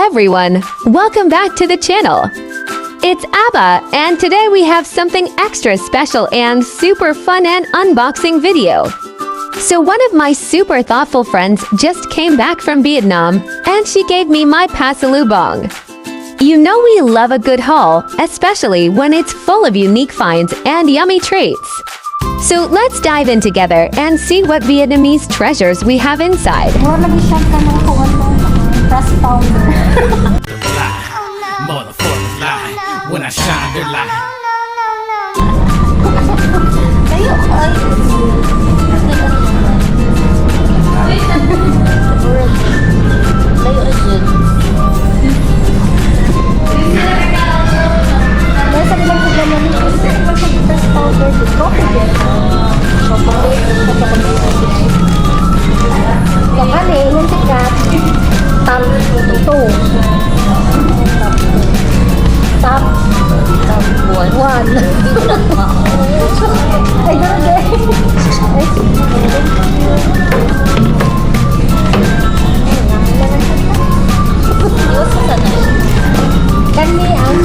everyone! Welcome back to the channel. It's Abba, and today we have something extra special and super fun and unboxing video. So one of my super thoughtful friends just came back from Vietnam, and she gave me my Pasalubong. You know we love a good haul, especially when it's full of unique finds and yummy treats. So let's dive in together and see what Vietnamese treasures we have inside. Mura lagi siya ka ng kuwan mo, trust powder. Motherfuckers lie when I shine their light. Kayo, ay. Layo asin. Dahil sa bilang ko ganyan, kasi trust powder, di coffee din. Makanya yung sikat top 2 top 1 ay gano'n kami ang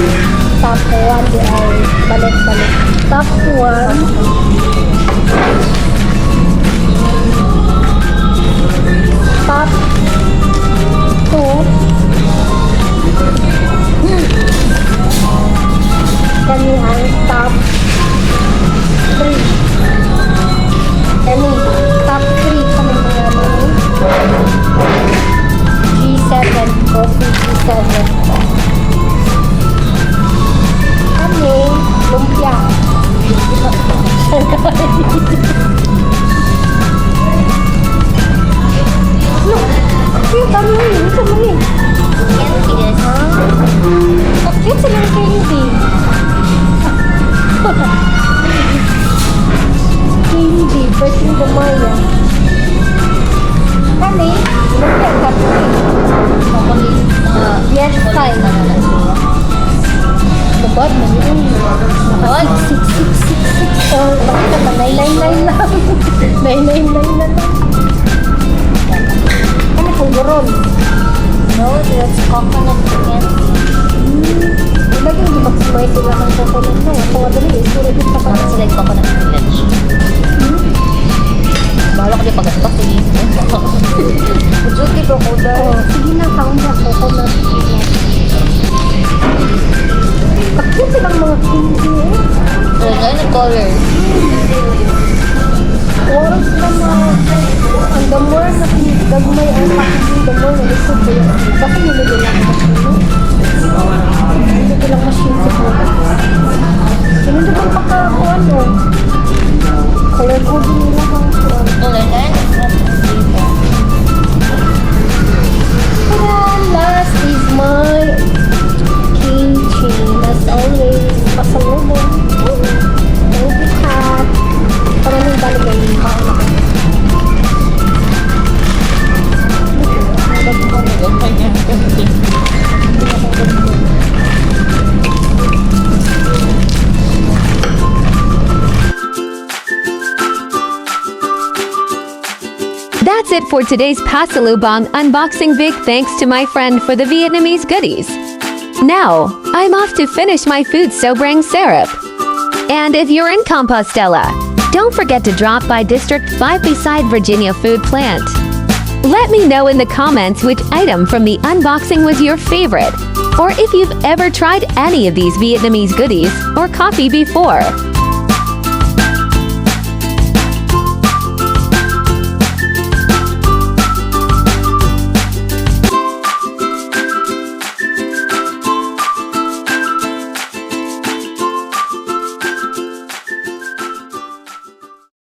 top 1 di ay balik-balik top 1 top 2 kami ang top 3 kami top 3 kami mga G7 coffee G7 kami lumpia cute ang muli, ito muli. Ang cute silang candy. Candy, pwedeng gumaya. Kani, lumpia kapuli. Yes, time. Babad mo yun. Babad, 6. Oh, bakit naman, 999 lang. 999 lang. Pulburon. No, that's coconut candy. Lagi hindi mag-smile sila ng coconut no. Kung madali, sila din pa kami. Sila yung coconut village. Bahala ko din pag-asbak. Sige. Ujuti ko ko dahil. Sige na, taon na coconut. Bakit silang mga candy eh? Talaga yung color. Oras na ang the more na gagmay ang packaging, the more na lisod ko yung kasi nilagay lang machine nilagay lang machine sa product sinunod ang pagkakuan o color coding nila kang kuan last is my keychain as always pasalubong baby cat maraming baligay That's it for today's Pasalubong unboxing. Big thanks to my friend for the Vietnamese goodies. Now, I'm off to finish my food sobrang syrup. And if you're in Compostela, don't forget to drop by District 5 beside Virginia Food Plant. Let me know in the comments which item from the unboxing was your favorite, or if you've ever tried any of these Vietnamese goodies or coffee before.